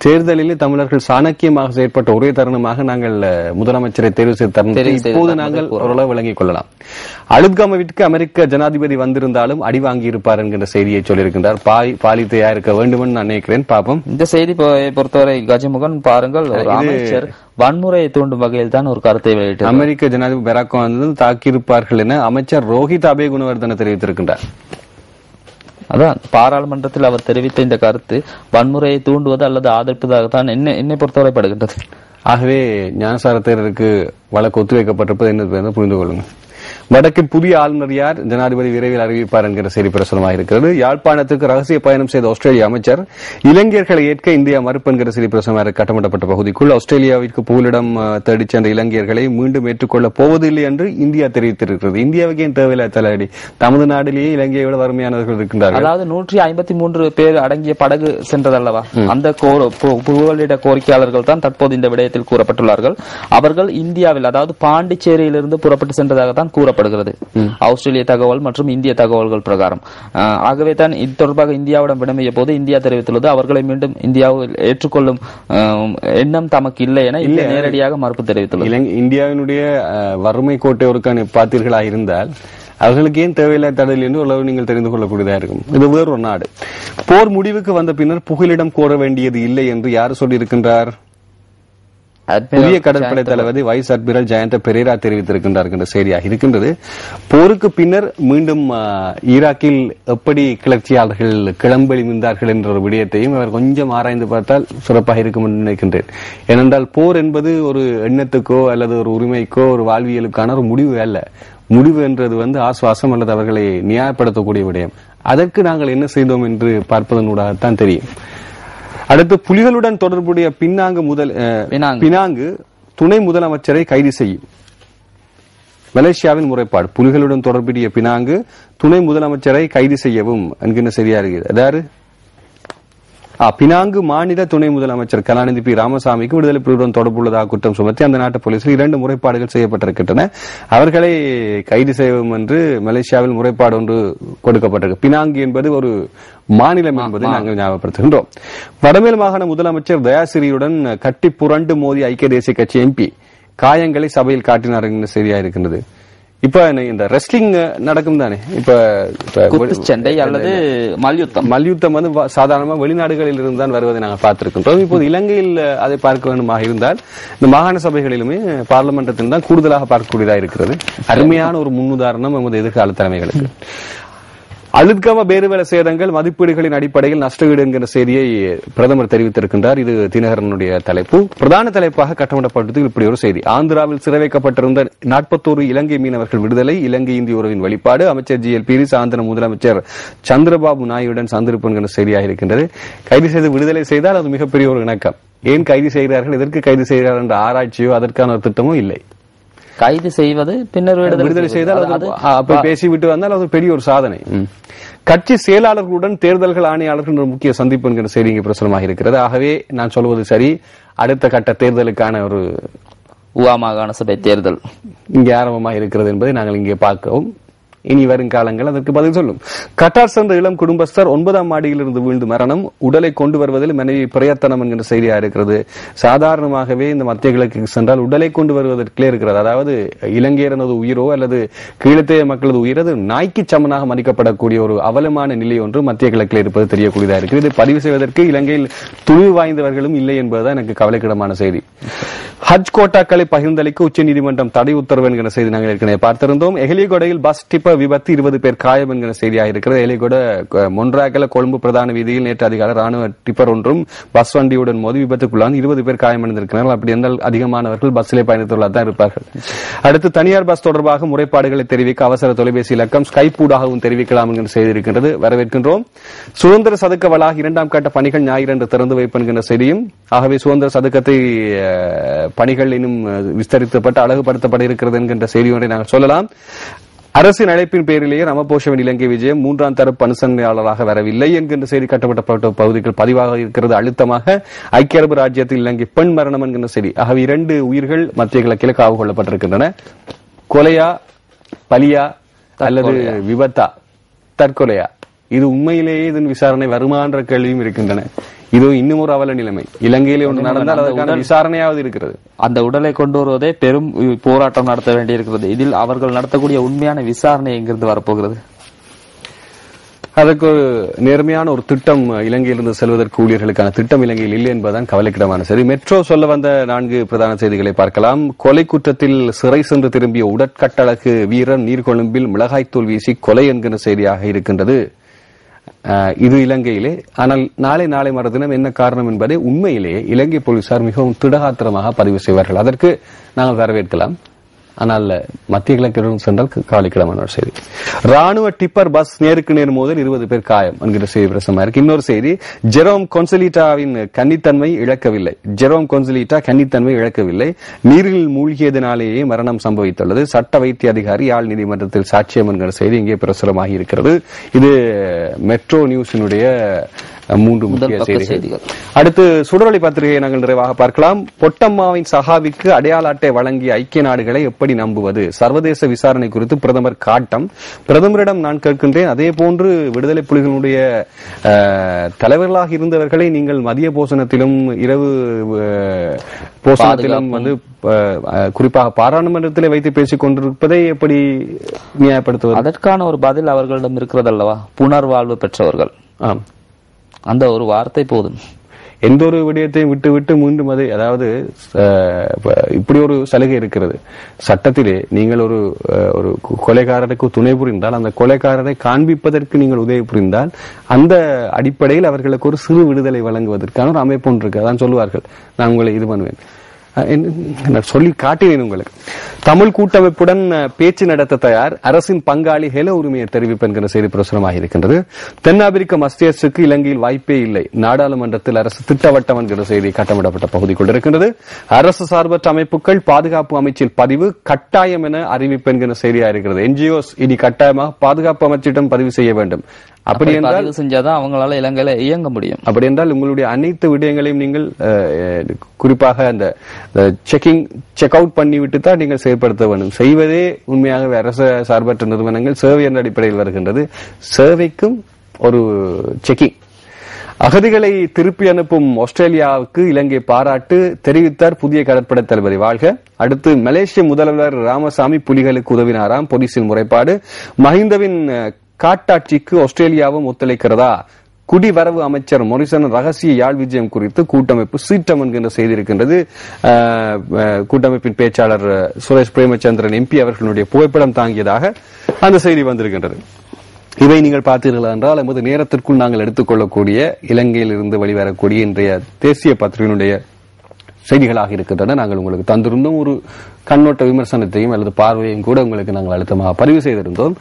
தேர்தலில் தமிழர்கள் சாணக்கியமாக செயற்பட்ட ஒரே தருணமாக நாங்கள் முதலமைச்சரை தேர்வு செய்த தருணத்தை இப்போது நாங்கள் ஓரளவு விளங்கிக் கொள்ளலாம். அலுத்கமவிற்கு அமெரிக்க ஜனாதிபதி வந்திருந்தாலும் அடி வாங்கி இருப்பார் என்கின்ற செய்தியை சொல்லியிருக்கின்றார். பாலி தயாரிக்க வேண்டும் என்று நான் நினைக்கிறேன். பாப்போம். இந்த செய்தி பொறுத்தவரை கஜமுகன் பாருங்கள், ஒரு அமைச்சர் வன்முறையை தூண்டும் வகையில் தான் ஒரு கருத்தை வெளியிட்டார். அமெரிக்க ஜனாதிபதி பராக் ஒபாமா தாக்கியிருப்பார்கள் என அமைச்சர் ரோஹித் அபே குணவர்தன தெரிவித்திருக்கின்றார். அதான் பாராளுமன்றத்தில் அவர் தெரிவித்த இந்த கருத்து வன்முறையை தூண்டுவது அல்லது ஆதரிப்பதாகத்தான் என்னை பொறுத்தவரை படுகின்றது. ஆகவே ஞானசார தேரருக்கு வழக்கு ஒத்திவைக்கப்பட்டிருப்பது என்ன புரிந்து கொள்ளுங்கள். வடக்கில் புதிய ஆளுநர் யார், ஜனாதிபதி விரைவில் அறிவிப்பார் என்கிற செய்தி பிரசுரமாக இருக்கிறது. யாழ்ப்பாணத்துக்கு ரகசிய பயணம் செய்த ஆஸ்திரேலிய அமைச்சர் இலங்கையர்களை ஏற்க இந்தியா மறுப்பு என்கிற செய்தி பிரசுரமாக கட்டப்பட்ட பகுதிக்குள் ஆஸ்திரேலியாவிற்கு புகலிடம் தேடிச் சென்ற இலங்கையர்களை மீண்டும் ஏற்றுக்கொள்ளப் போவதில்லை என்று இந்தியா தெரிவித்திருக்கிறது. இந்தியாவுக்கு ஏன் தேவையில்லை தலையடி? தமது நாட்டிலேயே இலங்கையை விட வறுமையானவர்கள் இருக்கின்றார்கள். அதாவது 153 பேர் அடங்கிய படகு சென்றதல்லவா, அந்த புகலிட கோரிக்கையாளர்கள் தான் தற்போது இந்த விடயத்தில் கூறப்பட்டுள்ளார்கள். அவர்கள் இந்தியாவில் அதாவது பாண்டிச்சேரியிலிருந்து புறப்பட்டு சென்றதாகத்தான் கூறப்படுகிறது ஆஸ்திரேலிய தகவல் மற்றும் இந்திய தகவல்கள் பிரகாரம். ஆகவே தான் இது தொடர்பாக இந்தியாவிடம் வினவிய போது இந்தியா தெரிவித்துள்ளது அவர்களை மீண்டும் இந்தியாவில் ஏற்றுக்கொள்ளும் எண்ணம் தமக்கு இல்லை என நேரடியாக மறுப்பு தெரிவித்துள்ளது. இந்தியாவினுடைய வறுமை கோட்டை ஒருக்கான பார்த்தீர்களாக இருந்தால் அவர்களுக்கு ஏன் தேவையில்லை தடல் என்று உலகம் நீங்கள் தெரிந்து கொள்ளக்கூடியதாக இருக்கும். இது வேறொரு நாடு. போர் முடிவுக்கு வந்த பின்னர் புகலிடம் கோர வேண்டியது இல்லை என்று யார் சொல்லியிருக்கின்றார்? புதிய கடற்படை தளபதி வைஸ் அட்மிரல் ஜெயந்த பெரேரா தெரிவித்திருக்கின்றார் என்ற செய்தியாக இருக்கின்றது. போருக்கு பின்னர் மீண்டும் ஈராக்கில் எப்படி கிளர்ச்சியாளர்கள் கிளம்பெழுந்தார்கள் என்ற ஒரு விடயத்தையும் அவர் கொஞ்சம் ஆராய்ந்து பார்த்தால் சிறப்பாக இருக்கும் என்று நினைக்கின்றேன். ஏனென்றால் போர் என்பது ஒரு எண்ணத்துக்கோ அல்லது ஒரு உரிமைக்கோ ஒரு வாழ்வியலுக்கான ஒரு முடிவு அல்ல. முடிவு என்றது ஆசுவாசம் அல்லது அவர்களை நியாயப்படுத்தக்கூடிய விடயம். அதற்கு நாங்கள் என்ன செய்தோம் என்று பார்ப்பதனூடாகத்தான் தெரியும். அடுத்து புலிகளுடன் தொடர்புடைய பினாங்கு துணை முதலமைச்சரை கைது செய்யும். மலேசியாவின் முறைப்பாடு. புலிகளுடன் தொடர்புடைய பினாங்கு துணை முதலமைச்சரை கைது செய்யவும் என்கின்ற செய்தியா இருக்கிறது. அதாவது பினாங்கு மாநில துணை முதலமைச்சர் கலாநிதி பி ராமசாமிக்கு விடுதலை புலிகளுடன் தொடர்புள்ளதாக குற்றம் சுமத்தி அந்த நாட்டு போலீசில் 2 முறைப்பாடுகள் செய்யப்பட்டிருக்கின்றன. அவர்களை கைது செய்யவும் என்று மலேசியாவில் முறைப்பாடு ஒன்று கொடுக்கப்பட்டிருக்கு. பினாங்கு என்பது ஒரு மாநிலம் என்பதை நாங்கள் ஞாபகப்படுத்துகின்றோம். வடமேல் மாகாண முதலமைச்சர் தயாசிரியுடன் கட்டி புரண்டு மோதி ஐக்கிய தேசிய கட்சி எம்பி காயங்களை சபையில் காட்டினார் என்ற செய்தியா இருக்கின்றது. இப்ப இந்த ரெஸ்லிங் நடக்கும் தானே, இப்ப சண்டை அல்லது மல்யுத்தம் சாதாரணமா வெளிநாடுகளில் இருந்து தான் வருவதை நாங்கள் பார்த்திருக்கின்றோம். இப்போது இலங்கையில் அதை பார்க்க வேண்டுமாக இருந்தால் இந்த மாகாண சபைகளிலுமே பார்லிமெண்டத்தில் தான் கூடுதலாக பார்க்கக்கூடியதாக இருக்கிறது. அருமையான ஒரு முன்னுதாரணம் நமது எதிர்கால தலைமைகளுக்கு. அலுத்கம பேருவல சேதங்கள் மதிப்பீடுகளின் அடிப்படையில் நஷ்டஈடு என்கிற செய்தியை பிரதமர் தெரிவித்திருக்கின்றார். இது தினகரனுடைய தலைப்பு. பிரதான தலைப்பாக கட்டமிடப்பட்டது இப்படி ஒரு செய்தி. ஆந்திராவில் சிறை வைக்கப்பட்டிருந்த 41 இலங்கை மீனவர்கள் விடுதலை, இலங்கை இந்திய உறவின் வெளிப்பாடு, அமைச்சர் GL பீரிஸ் ஆந்திர முதலமைச்சர் சந்திரபாபு நாயுடன் சந்திப்பு என்கிற செய்தியாக இருக்கின்றது. கைது செய்து விடுதலை செய்தால் அது மிகப்பெரிய ஒரு இணக்கம். ஏன் கைது செய்கிறார்கள், எதற்கு கைது செய்கிறார்கள் என்ற ஆராய்ச்சியோ அதற்கான ஒரு திட்டமோ இல்லை. கைது செய்வது பின்னர் விடுதலை செய்தால் பேசிவிட்டு வந்தால் அது பெரிய ஒரு சாதனை. கட்சி செயலாளர்களுடன் தேர்தல்கள் ஆணையாளர்கள் முக்கிய சந்திப்பு என்கிற செய்தி இங்கே பிரசுரமாக இருக்கிறது. ஆகவே நான் சொல்வது சரி, அடுத்த கட்ட தேர்தலுக்கான ஒரு மாகாண சபை தேர்தல் இங்கே ஆரம்பமாக இருக்கிறது என்பதை நாங்கள் இங்கே பார்க்கவும் இனி வரும் காலங்கள் அதற்கு பதில் சொல்லும். கட்டார் சென்ற இளம் குடும்பஸ்தர் 9ஆம் மாடியிலிருந்து வீழ்ந்து மரணம், உடலை கொண்டு வருவதில் மனைவி பிரயத்தனம் என்கிற செய்தியா இருக்கிறது. சாதாரணமாகவே இந்த மத்திய கிழக்கு சென்றால் உடலை கொண்டு வருவதற்கே இருக்கிறது. அதாவது இலங்கையரனது உயிரோ அல்லது கீழத்தேய மக்களது உயிர் அது நாய்க்கு சமனாக மதிக்கப்படக்கூடிய ஒரு அவலமான நிலை ஒன்று மத்திய கிழக்கில் இருப்பது தெரியக்கூடியதா இருக்கு. இதை பதிவு செய்வதற்கு இலங்கையில் துணிவு வாய்ந்தவர்களும் இல்லை என்பதுதான் எனக்கு கவலைக்கிடமான செய்தி. ஹஜ் கோட்டாக்களை பகிர்ந்தளிக்க உச்சநீதிமன்றம் தடை உத்தரவு என்கிற செய்தி நாங்கள் ஏற்கனவே பார்த்திருந்தோம். எஹலிகொடையில் பஸ் டிப்பர் விபத்து 20 பேர் காயம் என்கிற செய்தியாக இருக்கிறது. எஹலிகொட மொன்றாகல கொழும்பு பிரதான வீதியில் நேற்று அதிகாலை ராணுவ டிப்பர் ஒன்றும் பஸ் வண்டியுடன் மோதி விபத்துக்குள்ளான 20 பேர் காயமடைந்திருக்கிறார்கள். அப்படி என்றால் அதிகமானவர்கள் பஸ்ஸிலே பயணித்துள்ளதான் இருப்பார்கள். அடுத்து தனியார் பஸ் தொடர்பாக முறைப்பாடுகளை தெரிவிக்க அவசர தொலைபேசி இலக்கம் ஸ்கைப் ஊடாகவும் தெரிவிக்கலாம் என்கிற செய்தி இருக்கின்றது. வரவேற்கின்றோம். சுதந்திர சதுக்க வளாக 2ஆம் கட்ட பணிகள் ஞாயிறன்று திறந்து வைப்பு என்கிற செய்தியும். ஆகவே சுதந்திர சதுக்கத்தை பணிகள் இன்னும் விஸ்தரிக்கப்பட்டு அழகுபடுத்தப்பட இருக்கிறது என்கின்ற செய்தி ஒன்றை நாங்கள் சொல்லலாம். அரசின் அழைப்பின் பேரிலேயே ராமபோசவின் இலங்கை விஜயம் 3ஆம் தரப்பு அனுசரணையாளராக வரவில்லை என்கின்ற செய்தி கட்டப்பட்ட பகுதிகள் பதிவாக இருக்கிறது. அழுத்தமாக ஐக்கிய அரபு ராஜ்யத்தில் இலங்கை பெண் மரணம் என்கின்ற செய்தி. ஆகவே 2 உயிர்கள் மத்திய கிழக்கில் காவு கொள்ளப்பட்டிருக்கின்றன. கொலையா, பலியா அல்லது விபத்தா, தற்கொலையா, இது உண்மையிலேயே இதன் விசாரணை வருமா என்ற கேள்வியும் இருக்கின்றன. இது இன்னும் ஒரு அவல நிலைமை. இலங்கையிலே ஒன்று நடந்தால் அதற்கான விசாரணையாவது இருக்கிறது. அந்த உடலை கொண்டு வருவதே பெரும் போராட்டம் நடத்த வேண்டியிருக்கிறது. இதில் அவர்கள் நடத்தக்கூடிய உண்மையான விசாரணை எங்கிருந்து வரப்போகிறது? அதற்கு ஒரு நேர்மையான ஒரு திட்டம் இலங்கையிலிருந்து செல்வதற்கு ஊழியர்களுக்கான திட்டம் இலங்கையில் இல்லை என்பதுதான் கவலைக்கிடமான செய்தி. மெட்ரோ சொல்ல வந்த 4 பிரதான செய்திகளை பார்க்கலாம். கொலை குற்றத்தில் சிறை சென்று திரும்பிய உடற்கட்டழகு வீரர் நீர்கொழும்பில் மிளகாய்த்தூள் வீசி கொலை என்கிற செய்தியாக இருக்கின்றது. இது இலங்கையிலே. ஆனால் நாளை மறுதினம் என்ன காரணம் என்பதை உண்மையிலேயே இலங்கை போலீசார் மிகவும் திடகாத்திரமாக பதிவு செய்வார்கள். அதற்கு நாங்கள் வரவேற்கலாம். ஆனால் மத்திய கிழக்கு சென்றால் கவலைக்கிடமான செய்தி. ராணுவ டிப்பர் பஸ் நேருக்கு நேர் மோதல் 20 பேர் காயம் என்கிற செய்தி பிரசமா இருக்கு. இன்னொரு செய்தி, ஜெரோம் கொன்சலிட்டாவின் கன்னித்தன்மை இழக்கவில்லை. ஜெரோம் கொன்சலிட்டா கன்னித்தன்மை இழக்கவில்லை, நீரில் மூழ்கியதினாலேயே மரணம் சம்பவித்துள்ளது. சட்ட வைத்திய அதிகாரி யாழ் நீதிமன்றத்தில் சாட்சியம் என்கிற செய்தி இங்கே பிரசுரமாகி இருக்கிறது. இது மெட்ரோ நியூஸினுடைய 3 முக்கிய செய்திகள். அடுத்து சுடரொளி பத்திரிகையை நாங்கள் நிறைவாக பார்க்கலாம். பொட்டம்மாவின் சகாவிக்கு அடையாள அட்டை வழங்கிய ஐக்கிய நாடுகளை எப்படி நம்புவது? சர்வதேச விசாரணை குறித்து பிரதமர் காட்டம். பிரதமரிடம் நான் கேட்கின்றேன், அதே போன்று விடுதலை புலிகளுடைய தலைவர்களாக இருந்தவர்களை நீங்கள் மதிய போசனத்திலும் இரவு போசனத்திலும் குறிப்பாக பாராளுமன்றத்தில் வைத்து பேசிக் கொண்டிருப்பதை எப்படி நியாயப்படுத்துவது? அதற்கான ஒரு பதில் அவர்களிடம் இருக்கிறது அல்லவா? புனர்வாழ்வு பெற்றவர்கள். அந்த ஒரு வார்த்தை போதும். எந்த ஒரு விடயத்தையும் விட்டு மீண்டும் அதை, அதாவது இப்படி ஒரு சலுகை இருக்கிறது சட்டத்திலே. நீங்கள் ஒரு கொலைகாரருக்கு துணை புரிந்தால், அந்த கொலைகாரரை காண்பிப்பதற்கு நீங்கள் உதவி புரிந்தால், அந்த அடிப்படையில் அவர்களுக்கு ஒரு சிறு விடுதலை வழங்குவதற்கான ஒரு அமைப்பு ஒன்று இருக்கு. அதான் சொல்லுவார்கள், நான் உங்களை இது பண்ணுவேன், சொல்லி காட்டினேன் உங்களுக்கு. தமிழ் கூட்டமைப்புடன் பேச்சு நடத்த தயார், அரசின் பங்காளி ஹெல உரிமையை தெரிவிப்பு என்கிற செய்தி பிரசுரமாக இருக்கின்றது. தென்னாப்பிரிக்க மஸ்டர்ஸுக்கு இலங்கையில் வாய்ப்பே இல்லை, நாடாளுமன்றத்தில் அரசு திட்டவட்டம் என்கிற செய்தி கட்டமிடப்பட்ட பகுதி கொண்டிருக்கின்றது. அரசு சார்பற்ற அமைப்புகள் பாதுகாப்பு அமைச்சில் பதிவு கட்டாயம் என அறிவிப்பு என்கிற செய்தியா இருக்கிறது. என்ஜிஓஸ் இனி கட்டாயமாக பாதுகாப்பு அமைச்சிடம் பதிவு செய்ய வேண்டும். அப்படி என்றால் செஞ்சாதான் அவங்களால இலங்கையில இயங்க முடியும். அப்படி என்றால் உங்களுடைய அனைத்து விடயங்களையும் நீங்கள் குறிப்பாக அந்த செக் அவுட் பண்ணிவிட்டு தான் நீங்கள் செயல்படுத்த வேண்டும். செய்வதே உண்மையாகவே அரசு சார்பற்ற நிறுவனங்கள் சேவை என்ற அடிப்படையில் வருகின்றது. சேவைக்கும் ஒரு செக்கிங். அகதிகளை திருப்பி அனுப்பும் ஆஸ்திரேலியாவுக்கு இலங்கை பாராட்டு தெரிவித்தார் புதிய கடற்படை தளபதி. வாழ்க. அடுத்து மலேசிய முதல்வர் ராமசாமி புலிகளுக்கு உதவினாராம், போலீசில் முறைப்பாடு. மஹிந்தவின் காட்டாட்சிக்கு ஆஸ்திரேலியாவும் ஒத்துழைக்கிறதா? குடிவரவு அமைச்சர் மொரிசன் ரகசிய யாழ் விஜயம் குறித்து கூட்டமைப்பு சீற்றம் என்கின்ற செய்தி இருக்கின்றது. கூட்டமைப்பின் பேச்சாளர் சுரேஷ் பிரேமச்சந்திரன் எம்பி அவர்களுடைய புகைப்படம் தாங்கியதாக அந்த செய்தி வந்திருக்கின்றது. இவை நீங்கள் பார்த்தீர்கள் என்றால் எமது நேரத்திற்குள் நாங்கள் எடுத்துக்கொள்ளக்கூடிய இலங்கையில் இருந்து வெளிவரக்கூடிய இன்றைய தேசிய பத்திரிகையினுடைய செய்திகளாக இருக்கின்றன. நாங்கள் உங்களுக்கு தந்திருந்தோம். ஒரு கண்ணோட்ட விமர்சனத்தையும் அல்லது பார்வையையும் கூட உங்களுக்கு நாங்கள் அழுத்தமாக பதிவு செய்திருந்தோம்.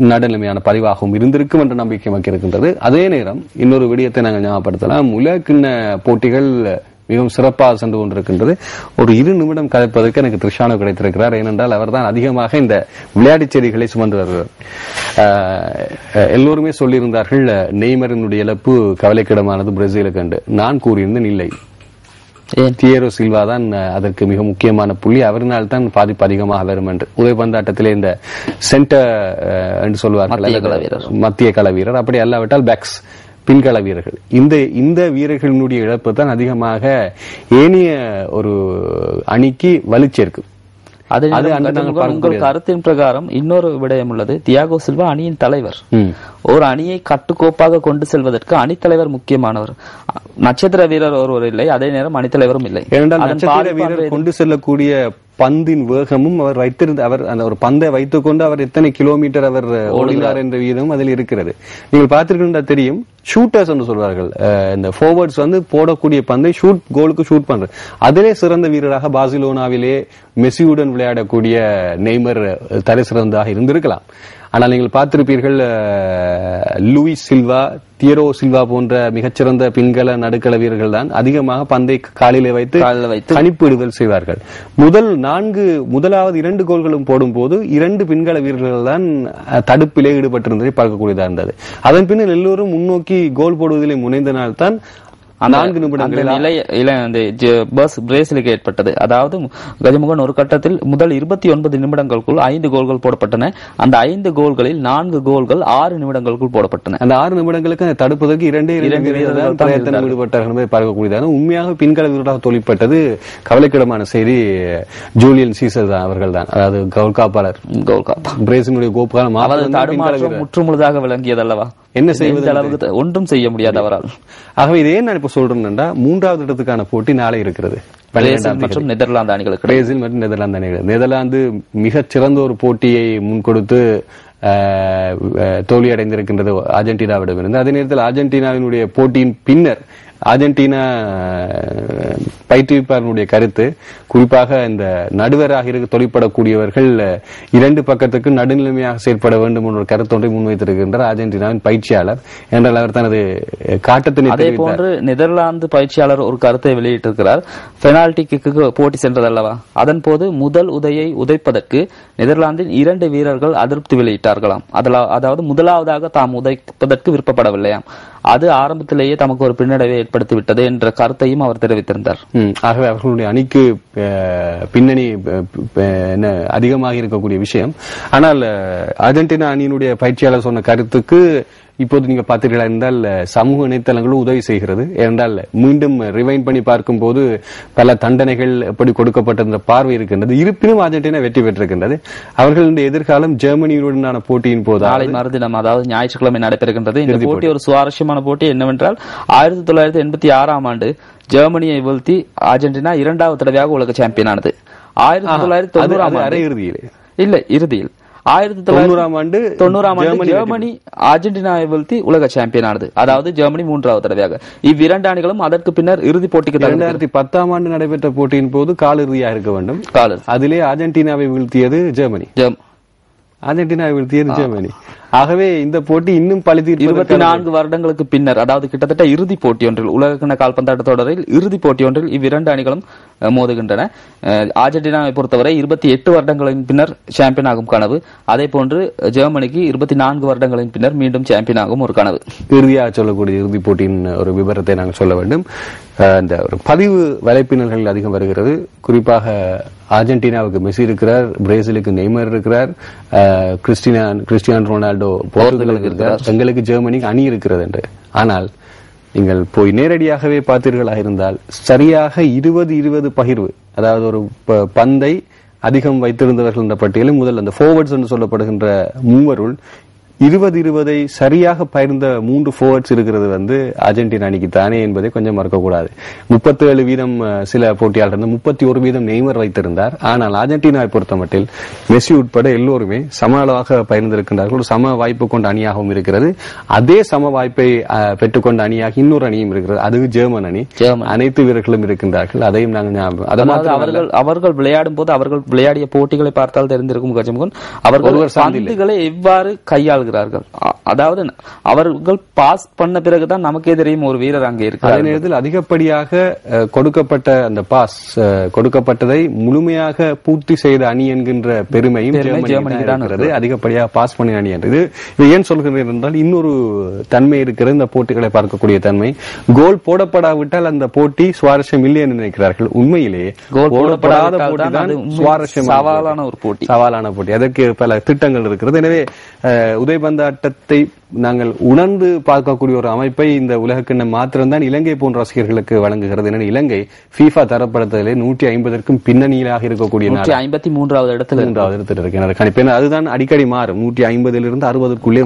நடுநிலைமையான பதிவாகவும் இருந்திருக்கும் என்ற நம்பிக்கை நமக்கு இருக்கின்றது. அதே நேரம் இன்னொரு விடயத்தை நாங்கள் ஞாபகப்படுத்தலாம். உலகிண்ண போட்டிகள் மிகவும் சிறப்பாக சென்று கொண்டிருக்கின்றது. ஒரு 2 நிமிடம் கதைப்பதற்கு எனக்கு திரிஷானோ கிடைத்திருக்கிறார். ஏனென்றால் அவர் தான் அதிகமாக இந்த விளையாட்டுச் செய்திகளை சுமந்து வருகிறார். எல்லோருமே சொல்லியிருந்தார்கள் நெய்மரினுடைய இழப்பு கவலைக்கிடமானது பிரேசிலுக்கு என்று. நான் கூறியிருந்தேன் இல்லை, தியேரோ சில்வா தான் அதற்கு மிக முக்கியமான புள்ளி. அவரினால் தான் பாதிப்பு அதிகமாக வரும் என்று உதைப்பந்தாட்டத்திலே இந்த சென்டர் என்று சொல்வார்கள், மத்திய கள வீரர், அப்படி அல்லாவிட்டால் பேக்ஸ் பின்கள வீரர்கள். இந்த வீரர்களினுடைய இழப்பு தான் அதிகமாக ஏனைய ஒரு அணிக்கு வலுச்சேர்க்கும். உங்கள் கருத்தின் பிரகாரம் இன்னொரு விடயம் உள்ளது. தியாகோ சில்வா அணியின் தலைவர். ஒரு அணியை கட்டுக்கோப்பாக கொண்டு செல்வதற்கு அணித்தலைவர் முக்கியமானவர். நட்சத்திர வீரர் ஒருவர் இல்லை, அதே நேரம் அணித்தலைவரும் இல்லை. நட்சத்திர வீரர் கொண்டு செல்லக்கூடிய பந்தின் வேகமும் அவர் அந்த ஒரு பந்தை வைத்துக் கொண்டு அவர் எத்தனை கிலோமீட்டர் அவர் ஓடினார் என்ற வீதமும் அதில் இருக்கிறது. நீங்கள் பார்த்திருக்கின்ற தெரியும். ஷூட்டர்ஸ் என்று சொல்வார்கள், இந்த ஃபார்வர்ட்ஸ் போடக்கூடிய பந்தை கோலுக்கு ஷூட் பண்ற அதிலே சிறந்த வீரராக பார்சிலோனாவிலே மெஸ்ஸியுடன் விளையாடக்கூடிய நெய்மர் தலை சிறந்ததாக இருந்திருக்கலாம். ஆனால் நீங்கள் பார்த்திருப்பீர்கள், லூயிஸ் சில்வா, தியரோ சில்வா போன்ற மிகச்சிறந்த பின்கள நடுக்கள வீரர்கள் தான் அதிகமாக பந்தை காலிலே வைத்து கணிப்பிடுதல் செய்வார்கள். முதலாவது 2 கோல்களும் போடும் போது 2 பின்கள வீரர்கள் தான் தடுப்பிலே ஈடுபட்டிருந்ததை பார்க்கக்கூடியதாக இருந்தது. அதன் பின்னர் எல்லோரும் முன்னோக்கி கோல் போடுவதிலே முனைந்தனால்தான் 4 நிமிடங்கள் பிரேசிலுக்கு ஏற்பட்டது. அதாவது கஜமுகன் ஒரு கட்டத்தில் முதல் 29 நிமிடங்களுக்குள் 5 கோல்கள் போடப்பட்டன. அந்த 5 கோல்களில் 4 கோல்கள் 6 நிமிடங்களுக்குள் போடப்பட்டன. அந்த 6 நிமிடங்களுக்கு தடுப்பதற்கு 2 பிரயத்தனம் ஈடுபட்டார்கள் என்பதை பார்க்கக்கூடியதாக. உண்மையாக பின்கள வீரராக தொழிற்பட்டது கவலைக்கிடமான செய்தி. ஜூலியன் சீசர் தான், அவர்கள் தான், அதாவது கோல்காப்பாளர், பிரேசிலுடைய கோல்காலம் முற்றுமுழுதாக விளங்கியது அல்லவா? என்ன செய்வது, அளவுக்கு ஒன்றும் செய்ய முடியாது அவரால். ஆகவே இதே நான் இப்ப சொல்றேன்னா 3வது இடத்துக்கான போட்டி நாளை இருக்கிறது. மற்றும் நெதர்லாந்து அணிகளுக்கு, பிரேசில் மற்றும் நெதர்லாந்து அணிகள். நெதர்லாந்து மிகச் சிறந்த ஒரு போட்டியை முன்கொடுத்து தோல்வி அடைந்திருக்கின்றது அர்ஜென்டினாவிடமிருந்து. அதே நேரத்தில் அர்ஜென்டினாவினுடைய போட்டியின் பின்னர் அர்ஜென்டினா பயிற்றுவிப்பாளருடைய கருத்து, குறிப்பாக இந்த நடுவராக தொழிற்படக்கூடியவர்கள் 2 பக்கத்துக்கு நடுநிலைமையாக செயற்பட வேண்டும் என்ற கருத்தொன்றை முன்வைத்திருக்கின்றார் அர்ஜென்டினாவின் பயிற்சியாளர். என்றால் அவர் தனது காட்டத்தினை. அதே போன்று நெதர்லாந்து பயிற்சியாளர் ஒரு கருத்தை வெளியிட்டிருக்கிறார். பெனால்டி கிக்கு போட்டி சென்றதல்லவா, அதன் போது முதல் உதையை உதைப்பதற்கு நெதர்லாந்தின் 2 வீரர்கள் அதிருப்தி வெளியிட்டார்களாம். அதாவது முதலாவதாக தாம் உதைப்பதற்கு விருப்பப்படவில்லையாம். அது ஆரம்பத்திலேயே தமக்கு ஒரு பின்னடைவை ஏற்படுத்திவிட்டது என்ற கருத்தையும் அவர் தெரிவித்திருந்தார். ஆகவே அவர்களுடைய அணிக்கு பின்னணி அதிகமாக இருக்கக்கூடிய விஷயம். ஆனால் அர்ஜென்டினா அணியினுடைய பயிற்சியாளர் சொன்ன கருத்துக்கு இப்போது நீங்க பார்த்தீர்களா இருந்தால் சமூக இணையதளங்களும் உதவி செய்கிறது. ஏனென்றால் மீண்டும் ரிவைண்ட் பண்ணி பார்க்கும் போது பல தண்டனைகள் எப்படி கொடுக்கப்பட்ட பார்வை இருக்கின்றது. இருப்பினும் அர்ஜென்டினா வெற்றி பெற்றிருக்கின்றது. அவர்களுடைய எதிர்காலம் ஜெர்மனியுடனான போட்டியின் போது நாளை மறுதினம், அதாவது ஞாயிற்றுக்கிழமை நடைபெறுகின்றது. இந்த போட்டி ஒரு சுவாரஸ்யமான போட்டி. என்னவென்றால் 1986ஆம் ஆண்டு ஜெர்மனியை வீழ்த்தி அர்ஜென்டினா 2வது தடவையாக உலக சாம்பியன் ஆனது. 1990 1990ஆம் ஆண்டு ஜெர்மனி அர்ஜென்டினாவை வீழ்த்தி உலக சாம்பியன் ஆனது. அதாவது ஜெர்மனி 3வது தடவையாக. இவ்விரண்டு அணிகளும் அதற்கு பின்னர் இறுதிப் போட்டிக்கு 2010ஆம் ஆண்டு நடைபெற்ற போட்டியின் போது காலிறுதியாக இருக்க வேண்டும். அதிலே அர்ஜென்டினாவை வீழ்த்தியது ஜெர்மனி. ஆகவே இந்த போட்டி இன்னும் 24 வருடங்களுக்கு பின்னர், அதாவது கிட்டத்தட்ட இறுதிப் போட்டி ஒன்றில், உலகக்கிண்ண கால்பந்தாட்ட தொடரில் இறுதிப் போட்டி ஒன்றில் இவ்விரண்டு அணிகளும் மோதுகின்றன. அர்ஜென்டினாவை பொறுத்தவரை 28 வருடங்களின் பின்னர் சாம்பியன் ஆகும் கனவு. அதே போன்று ஜெர்மனிக்கு 24 வருடங்களின் பின்னர் மீண்டும் சாம்பியன் ஆகும் ஒரு கனவு. இறுதியாக சொல்லக்கூடிய இறுதிப் போட்டியின் ஒரு விவரத்தை நாங்கள் சொல்ல வேண்டும். இந்த ஒரு பதிவு வலைப்பின்னல்கள் அதிகம் வருகிறது. குறிப்பாக அர்ஜென்டினாவுக்கு மெஸ்ஸி இருக்கிறார், பிரேசிலுக்கு நெய்மர் இருக்கிறார், கிறிஸ்டியானோ ரொனால்டோ போர்த்துகலுக்கு இருக்கிறார், எங்களுக்கு ஜெர்மனிக்கு அணி இருக்கிறது என்று. ஆனால் நீங்கள் போய் நேரடியாகவே பார்த்தீர்களாக இருந்தால் சரியாக 20-20 பகிர்வு, அதாவது ஒரு பந்தை அதிகம் வைத்திருந்தவர்கள் என்ற பட்டியலில் முதல் அந்த ஃபார்வர்ட்ஸ் என்று சொல்லப்படுகின்ற மூவருள் 20-20 சரியாக பகிர்ந்த 3 ஃபார்வர்ட்ஸ் இருக்கிறது அர்ஜென்டினா அணிக்கு தானே என்பதை கொஞ்சம் மறக்கக்கூடாது. 37% சில போட்டியாளர் 31% நெய்மர் வைத்திருந்தார். ஆனால் அர்ஜென்டினாவை பொறுத்த மட்டில் மெஸ்ஸி உட்பட எல்லோருமே சம அளவாக பகிர்ந்திருக்கின்றார்கள். ஒரு சம வாய்ப்பு கொண்ட அணியாகவும் இருக்கிறது. அதே சம வாய்ப்பை பெற்றுக்கொண்ட அணியாக இன்னொரு அணியும் இருக்கிறது, அது ஜெர்மன் அணி. அனைத்து வீரர்களும் இருக்கின்றார்கள். அதையும் நாங்கள் அவர்கள் விளையாடும் போது அவர்கள் விளையாடிய போட்டிகளை பார்த்தால் தெரிந்திருக்கும் கஜமுகன், அவர்கள் பந்துகளை எவ்வாறு கையாளுகிறார்கள், வருகிறார்கள். அதாவது அவர்கள் பாஸ் பண்ண பிறகுதான் நமக்கே தெரியும் ஒரு வீரர் அங்கே இருக்கிறார். அதே நேரத்தில் அதிகப்படியாக கொடுக்கப்பட்ட அந்த பாஸ் கொடுக்கப்பட்டதை முழுமையாக பூர்த்தி செய்த அணி என்கின்ற பெருமையும் ஜெர்மனிக்கு தான் இருக்கிறது. அதிகப்படியாக பாஸ் பண்ணின அணி என்று இது ஏன் சொல்கிறேன் என்றால் இன்னொரு தன்மை இருக்கிறது இந்த போட்டிகளை பார்க்கக்கூடிய தன்மை. கோல் போடப்படாவிட்டால் அந்த போட்டி சுவாரஸ்யம் இல்லை என்று நினைக்கிறார்கள். உண்மையிலேயே கோல் போடப்படாத போட்டி தான் சுவாரஸ்யம், சவாலான போட்டி. அதற்கு பல திட்டங்கள் இருக்கிறது. எனவே உதைபந்தாட்டத்தை நாங்கள் உணர்ந்து பார்க்கக்கூடிய ஒரு அமைப்பை இந்த உலகக்கிண்ணம் மாத்திரம்தான் இலங்கை போன்ற ரசிகர்களுக்கு வழங்குகிறது. என இலங்கை FIFA தரப்படுத்தலே 150க்கும் பின்னணியிலாக இருக்கக்கூடிய 153வது இடத்துல இருக்கு. அதுதான் அடிக்கடி மாறும். 150லிருந்து 60க்குள்ளே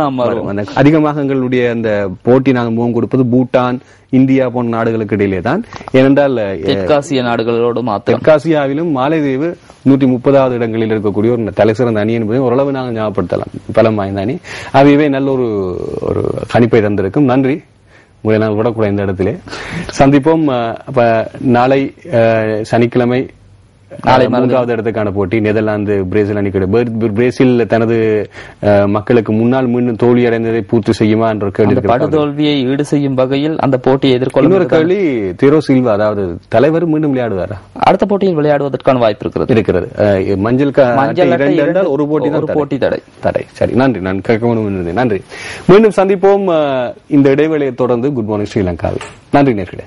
நாம் மாறும். அதிகமாக எங்களுடைய அந்த போட்டி நாங்கள் முகம் கொடுப்பது பூட்டான், இந்தியா போன்ற நாடுகளுக்கு இடையிலே தான். ஏனென்றால் தெற்காசிய நாடுகளோடு தெற்காசியாவிலும் மாலைதீவு 130வது இடங்களில் இருக்கக்கூடிய ஒரு தலைசிறந்த அணி என்பதை ஓரளவு நாங்கள் ஞாபகப்படுத்தலாம். பலம் வாய்ந்த அணி. அவையவே நல்ல ஒரு கணிப்பை தந்திருக்கும். நன்றி. உங்களை நான் விடக்கூட இந்த இடத்திலே சந்திப்போம். நாளை சனிக்கிழமை 3வது இடத்துக்கான போட்டி நெதர்லாந்து பிரேசில் அணிக்கு. பிரேசில் தனது மக்களுக்கு முன்னால் மீண்டும் தோல்வி அடைந்ததை பூர்த்தி செய்யுமா என்ற கேள்வி, படுதோல்வியை ஈடு செய்யும் வகையில் அந்த போட்டியை எதிர்கொள்ள. இன்னொரு கேள்வி, திரோ சில்வா அதாவது தலைவர் மீண்டும் விளையாடுவாரா? அடுத்த போட்டியில் விளையாடுவதற்கான வாய்ப்பு இருக்கிறது. மஞ்சள் ஒரு போட்டி தடை. சரி, நன்றி. நான் கேட்க நன்றி. மீண்டும் சந்திப்போம் இந்த இடைவேளையை தொடர்ந்து குட் மார்னிங் ஸ்ரீலங்காவில். நன்றி நேர்களே.